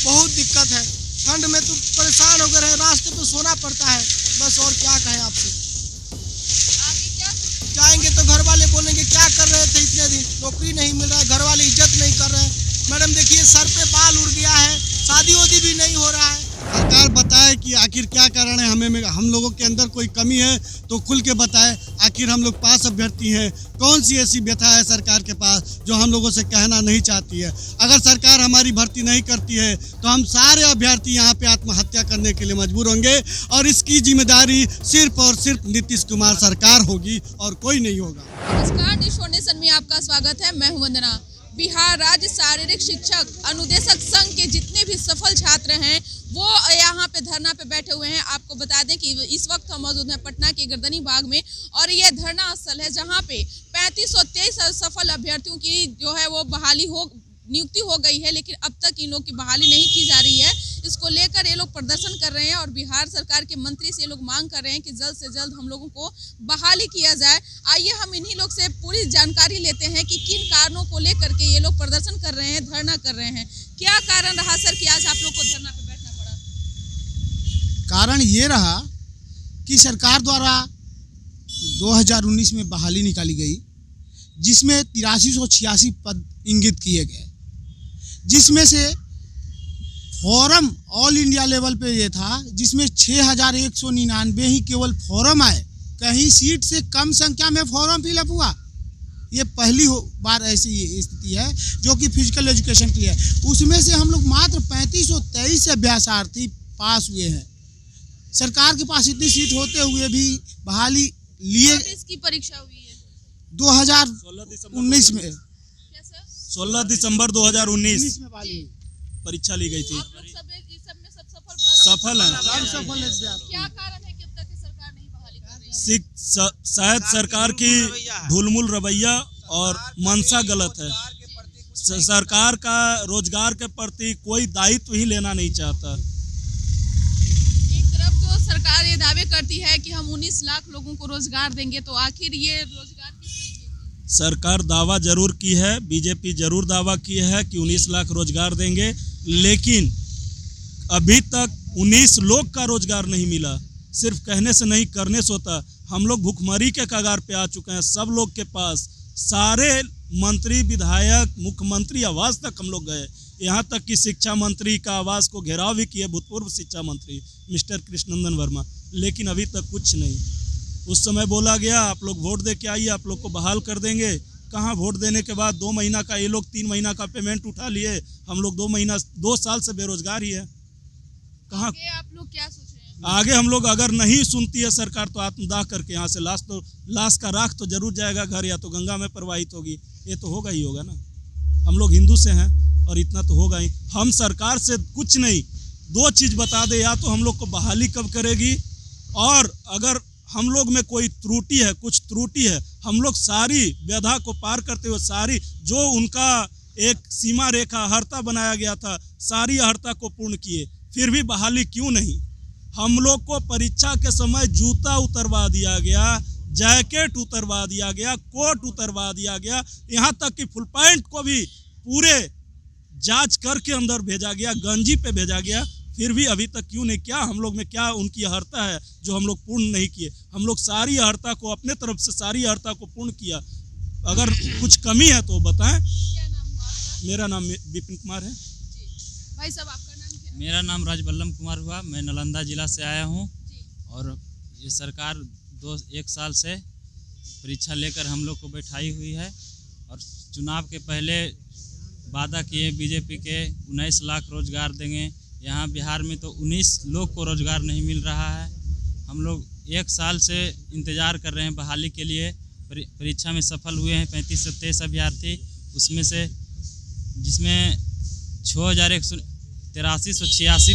बहुत दिक्कत है। ठंड में तो परेशान हो गए हैं, रास्ते पे सोना पड़ता है। बस और क्या कहें आपसे। जाएंगे तो घर वाले बोलेंगे क्या कर रहे थे इतने दिन, नौकरी नहीं मिल रहा है, घर वाले इज्जत नहीं कर रहे हैं। मैडम देखिए सर पे बाल उड़ गया है, शादी वादी भी नहीं हो रहा है। सरकार बताए कि आखिर क्या कारण है, हम लोगों के अंदर कोई कमी है तो खुल के बताए। आखिर हम लोग पास अभ्यर्थी हैं, कौन सी ऐसी व्यथा है सरकार के पास जो हम लोगों से कहना नहीं चाहती है। अगर सरकार हमारी भर्ती नहीं करती है तो हम सारे अभ्यर्थी यहाँ पे आत्महत्या करने के लिए मजबूर होंगे और इसकी जिम्मेदारी सिर्फ और सिर्फ नीतीश कुमार सरकार होगी और कोई नहीं होगा। नमस्कार, न्यूज़ फाउंडेशन में आपका स्वागत है। मैं हूं वंदना। बिहार राज्य शारीरिक शिक्षक अनुदेशक संघ के जितने भी सफल छात्र हैं वो यहाँ पे धरना पे बैठे हुए हैं। आपको बता दें कि इस वक्त हम मौजूद हैं पटना के गर्दनी बाग में और ये धरना स्थल है जहाँ पे 3523 सफल अभ्यर्थियों की जो है वो नियुक्ति हो गई है, लेकिन अब तक इन लोग की बहाली नहीं की जा रही है। इसको लेकर ये लोग प्रदर्शन कर रहे हैं और बिहार सरकार के मंत्री से ये लोग मांग कर रहे हैं कि जल्द से जल्द हम लोगों को बहाली किया जाए। आइए हम इन्हीं लोग से पूरी जानकारी लेते हैं कि किन कारणों को लेकर के ये लोग प्रदर्शन कर रहे हैं, धरना कर रहे हैं। क्या कारण रहा सर कि आज आप लोग को धरना पे बैठना पड़ा? कारण ये रहा कि सरकार द्वारा 2019 में बहाली निकाली गई जिसमें 8386 पद इंगित किए गए, जिसमें से फॉर्म ऑल इंडिया लेवल पे ये था जिसमें 6199 ही केवल फॉर्म आए। कहीं सीट से कम संख्या में फॉर्म फिलअप हुआ। ये पहली बार ऐसी स्थिति है जो कि फिजिकल एजुकेशन की है। उसमें से हम लोग मात्र 3523 अभ्यर्थी पास हुए हैं। सरकार के पास इतनी सीट होते हुए भी बहाली लिए। इसकी परीक्षा हुई है 2019 में 16 दिसंबर 2019 में परीक्षा ली गई थी। आप लोग सब में सफल है। क्या कारण है कि अब तक सरकार नहीं बहाली कर रही है? शायद सरकार की ढुलमुल रवैया और मंशा गलत है। सरकार का रोजगार के प्रति कोई दायित्व ही लेना नहीं चाहता। एक तरफ तो सरकार ये दावे करती है कि हम 19 लाख लोगों को रोजगार देंगे, तो आखिर ये रोजगार किस तरीके की? सरकार दावा जरूर की है, बीजेपी जरूर दावा की है कि 19 लाख रोजगार देंगे, लेकिन अभी तक 19 लोग का रोजगार नहीं मिला। सिर्फ कहने से नहीं, करने से होता। हम लोग भुखमरी के कगार पे आ चुके हैं। सब लोग के पास सारे मंत्री, विधायक, मुख्यमंत्री आवास तक हम लोग गए। यहाँ तक कि शिक्षा मंत्री का आवास को घेराव भी किए भूतपूर्व शिक्षा मंत्री मिस्टर कृष्णनंदन वर्मा, लेकिन अभी तक कुछ नहीं। उस समय बोला गया आप लोग वोट दे के आइए, आप लोग को बहाल कर देंगे। कहाँ वोट देने के बाद 2 महीना का, ये लोग 3 महीना का पेमेंट उठा लिए। हम लोग 2 साल से बेरोजगार ही है। कहाँ आप लोग क्या सोच रहे हैं? आगे हम लोग अगर नहीं सुनती है सरकार तो आत्मदाह करके यहाँ से लाश का राख तो जरूर जाएगा घर, या तो गंगा में प्रवाहित होगी। ये तो होगा ही होगा ना। हम लोग हिंदू से हैं और इतना तो होगा ही। हम सरकार से कुछ नहीं, 2 चीज़ बता दे, या तो हम लोग को बहाली कब करेगी, और अगर हम लोग में कोई त्रुटि है, कुछ त्रुटि है, हम लोग सारी व्यथा को पार करते हुए सारी जो उनका एक सीमा रेखा हर्ता बनाया गया था, सारी हर्ता को पूर्ण किए, फिर भी बहाली क्यों नहीं? हम लोग को परीक्षा के समय जूता उतरवा दिया गया, जैकेट उतरवा दिया गया, कोट उतरवा दिया गया, यहाँ तक कि फुल पैंट को भी पूरे जांच करके अंदर भेजा गया, गंजी पे भेजा गया, फिर भी अभी तक क्यों नहीं? क्या हम लोग में क्या उनकी अर्हता है जो हम लोग पूर्ण नहीं किए? हम लोग सारी अर्हता को अपने तरफ से सारी अर्हता को पूर्ण किया। अगर कुछ कमी है तो बताएं। क्या नाम हुआ आपका? मेरा नाम विपिन कुमार है। भाई साहब आपका नाम क्या है? मेरा नाम राजबल्लम कुमार हुआ। मैं नालंदा जिला से आया हूँ और ये सरकार 1 साल से परीक्षा लेकर हम लोग को बैठाई हुई है और चुनाव के पहले वादा किए बीजेपी के 19 लाख रोजगार देंगे। यहाँ बिहार में तो 19 लोग को रोजगार नहीं मिल रहा है। हम लोग 1 साल से इंतज़ार कर रहे हैं बहाली के लिए। परीक्षा में सफल हुए हैं 3523 अभ्यर्थी, उसमें से जिसमें 618386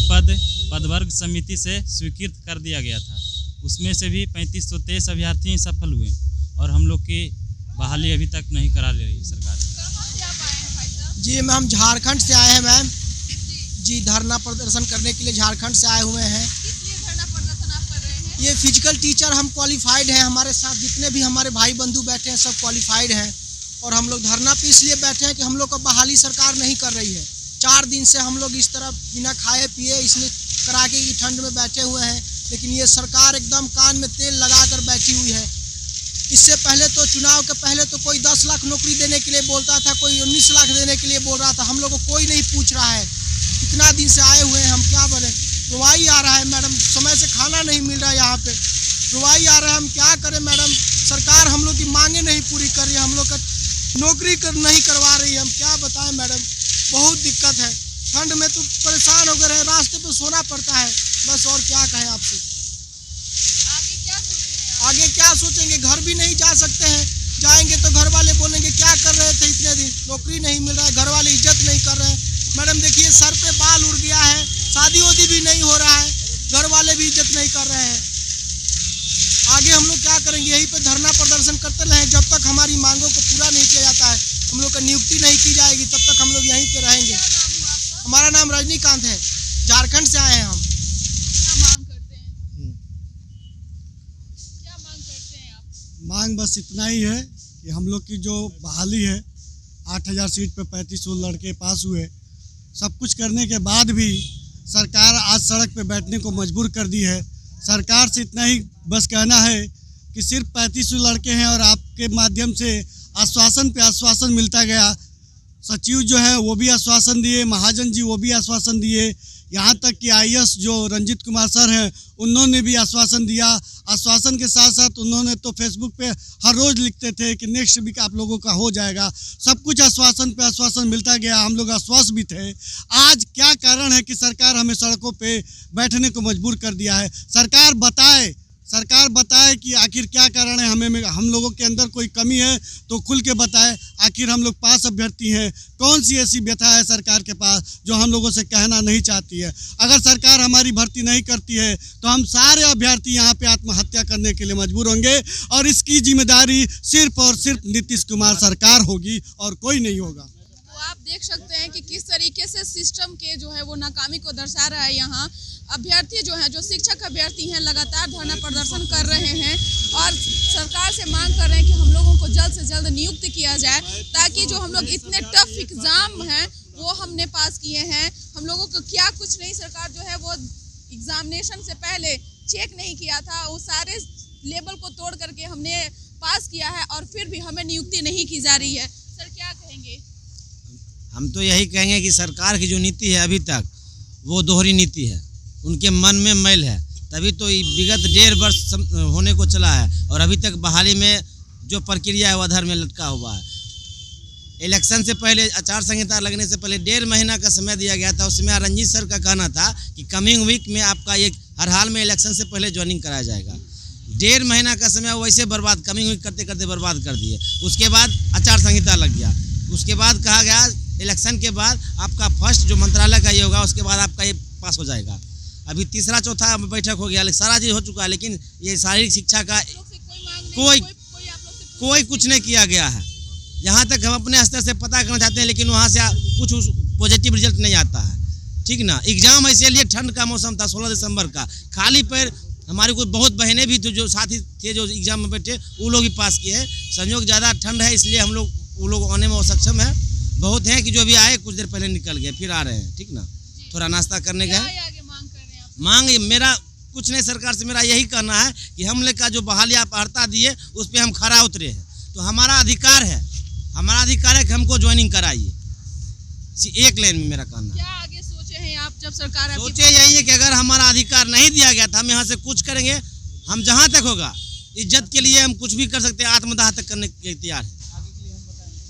पदवर्ग समिति से स्वीकृत कर दिया गया था, उसमें से भी 3523 अभ्यर्थी सफल हुए और हम लोग की बहाली अभी तक नहीं करा ले रही सरकार। जी मैम, झारखंड से आए हैं मैम जी, धरना प्रदर्शन करने के लिए झारखंड से आए हुए हैं। किस लिए धरना प्रदर्शन आप कर रहे हैं? ये फिजिकल टीचर हम क्वालिफाइड हैं, हमारे साथ जितने भी हमारे भाई बंधु बैठे हैं सब क्वालिफाइड हैं, और हम लोग धरना पे इसलिए बैठे हैं कि हम लोग को बहाली सरकार नहीं कर रही है। 4 दिन से हम लोग इस तरह बिना खाए पिए इसमें कड़ाके की ठंड में बैठे हुए हैं, लेकिन ये सरकार एकदम कान में तेल लगाकर बैठी हुई है। इससे पहले तो चुनाव के पहले तो कोई 10 लाख नौकरी देने के लिए बोलता था, कोई 19 लाख देने के लिए बोल रहा था। हम लोग को कोई नहीं पूछ रहा है। इतना दिन से आए हुए हैं, हम क्या बोले। रुवाई आ रहा है मैडम, समय से खाना नहीं मिल रहा है यहाँ पे, रुवाई आ रहा है। हम क्या करें मैडम, सरकार हम लोग की मांगे नहीं पूरी कर रही है, हम लोग का नौकरी नहीं करवा रही है। हम क्या बताएं मैडम, बहुत दिक्कत है। ठंड में तो परेशान हो गए हैं, रास्ते पे सोना पड़ता है, बस और क्या कहें आपसे। आगे क्या सोचेंगे, घर भी नहीं जा सकते हैं। जाएंगे तो घर वाले बोलेंगे क्या कर रहे थे इतने दिन, नौकरी नहीं मिल रहा है, घर वाले इज्जत नहीं कर रहे हैं। मैडम देखिए सर पे बाल उड़ गया है, शादी वादी भी नहीं हो रहा है, घर वाले भी इज्जत नहीं कर रहे हैं। आगे हम लोग क्या करेंगे, यहीं पे धरना प्रदर्शन करते रहें जब तक हमारी मांगों को पूरा नहीं किया जाता है, हम लोग का नियुक्ति नहीं की जाएगी, तब तक हम लोग यहीं पे रहेंगे। हमारा नाम रजनीकांत है, झारखंड से आए हैं हम। क्या मांग करते हैं? क्या मांग करते हैं आप? मांग बस इतना ही है कि हम लोग की जो बहाली है, 8000 सीट पे 3500 लड़के पास हुए, सब कुछ करने के बाद भी सरकार आज सड़क पे बैठने को मजबूर कर दी है। सरकार से इतना ही बस कहना है कि सिर्फ 3500 लड़के हैं और आपके माध्यम से आश्वासन पे आश्वासन मिलता गया। सचिव जो है वो भी आश्वासन दिए, महाजन जी वो भी आश्वासन दिए, यहाँ तक कि IAS जो रंजीत कुमार सर हैं उन्होंने भी आश्वासन दिया। आश्वासन के साथ साथ उन्होंने तो फेसबुक पे हर रोज़ लिखते थे कि नेक्स्ट वीक आप लोगों का हो जाएगा। सब कुछ आश्वासन पे आश्वासन मिलता गया, हम लोग आश्वस्त भी थे। आज क्या कारण है कि सरकार हमें सड़कों पे बैठने को मजबूर कर दिया है? सरकार बताए कि आखिर क्या कारण है, हम लोगों के अंदर कोई कमी है तो खुल के बताए। आखिर हम लोग पास अभ्यर्थी हैं, कौन सी ऐसी व्यथा है सरकार के पास जो हम लोगों से कहना नहीं चाहती है? अगर सरकार हमारी भर्ती नहीं करती है तो हम सारे अभ्यर्थी यहाँ पे आत्महत्या करने के लिए मजबूर होंगे और इसकी जिम्मेदारी सिर्फ और सिर्फ नीतीश कुमार सरकार होगी और कोई नहीं होगा। तो आप देख सकते हैं कि किस तरीके से सिस्टम के जो है वो नाकामी को दर्शा रहा है। यहाँ अभ्यर्थी जो हैं, जो शिक्षक अभ्यर्थी हैं, लगातार धरना प्रदर्शन कर रहे हैं और सरकार से मांग कर रहे हैं कि हम लोगों को जल्द से जल्द नियुक्त किया जाए, ताकि जो हम लोग इतने टफ एग्ज़ाम हैं वो हमने पास किए हैं। हम लोगों को क्या कुछ नहीं, सरकार जो है वो एग्जामिनेशन से पहले चेक नहीं किया था, वो सारे लेवल को तोड़ करके हमने पास किया है और फिर भी हमें नियुक्ति नहीं की जा रही है। सर क्या कहेंगे? हम तो यही कहेंगे कि सरकार की जो नीति है अभी तक वो दोहरी नीति है, उनके मन में मैल है, तभी तो विगत 1.5 वर्ष होने को चला है और अभी तक बहाली में जो प्रक्रिया है वो अधर में लटका हुआ है। इलेक्शन से पहले, आचार संहिता लगने से पहले 1.5 महीना का समय दिया गया था। उसमें रंजीत सर का कहना था कि कमिंग वीक में आपका ये हर हाल में इलेक्शन से पहले ज्वाइनिंग कराया जाएगा। 1.5 महीना का समय वैसे बर्बाद, कमिंग वीक करते करते बर्बाद कर दिए। उसके बाद आचार संहिता लग गया, उसके बाद कहा गया इलेक्शन के बाद आपका फर्स्ट जो मंत्रालय का ये होगा उसके बाद आपका ये पास हो जाएगा। अभी तीसरा चौथा बैठक हो गया, सारा चीज़ हो चुका है, लेकिन ये शारीरिक शिक्षा का कोई कुछ नहीं किया गया है। यहाँ तक हम अपने स्तर से पता करना चाहते हैं, लेकिन वहाँ से कुछ पॉजिटिव रिजल्ट नहीं आता है। ठीक ना, एग्जाम ऐसे लिए ठंड का मौसम था 16 दिसंबर का, खाली पैर हमारी कुछ बहुत बहनें भी जो साथी थे जो एग्जाम में बैठे वो लोग भी पास किए हैं। संयोग ज़्यादा ठंड है इसलिए हम लोग वो लोग आने में असक्षम है। बहुत हैं कि जो भी आए कुछ देर पहले निकल गए, फिर आ रहे हैं। ठीक ना, थोड़ा नाश्ता करने गए। मांग मेरा कुछ नहीं, सरकार से मेरा यही कहना है कि हम लोग का जो बहाली आप अर्ता दिए उस पर हम खरा उतरे हैं, तो हमारा अधिकार है कि हमको ज्वाइनिंग कराइए। एक लाइन में मेरा कहना क्या आगे सोचे हैं आप? जब सरकार सोचे यही है कि अगर हमारा अधिकार नहीं दिया गया था हम यहाँ से कुछ करेंगे, हम जहाँ तक होगा इज्जत के लिए हम कुछ भी कर सकते हैं, आत्मदाह तक करने के लिए तैयार है।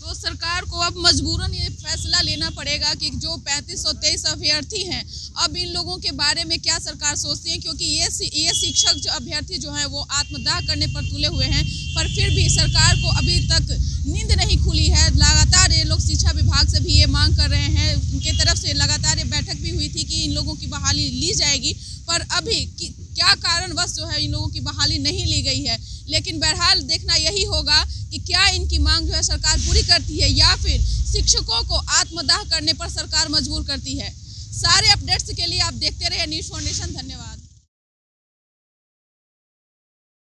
तो सरकार को अब मजबूरन ये फैसला लेना पड़ेगा कि जो 3523 अभ्यर्थी हैं, अब इन लोगों के बारे में क्या सरकार सोचती है, क्योंकि ये शिक्षक जो अभ्यर्थी जो हैं वो आत्मदाह करने पर तुले हुए हैं, पर फिर भी सरकार को अभी तक नींद नहीं खुली है। लगातार ये लोग शिक्षा विभाग से भी ये मांग कर रहे हैं, उनके तरफ से लगातार ये बैठक भी हुई थी कि इन लोगों की बहाली ली जाएगी, पर अभी क्या कारणवश जो है इन लोगों की बहाली नहीं ली गई है। लेकिन बहरहाल देखना यही होगा कि क्या इनकी मांग जो है सरकार पूरी करती है या फिर शिक्षकों को आत्मदाह करने पर सरकार मजबूर करती है। सारे अपडेट्स के लिए आप देखते रहिए न्यूज़ फाउंडेशन। धन्यवाद।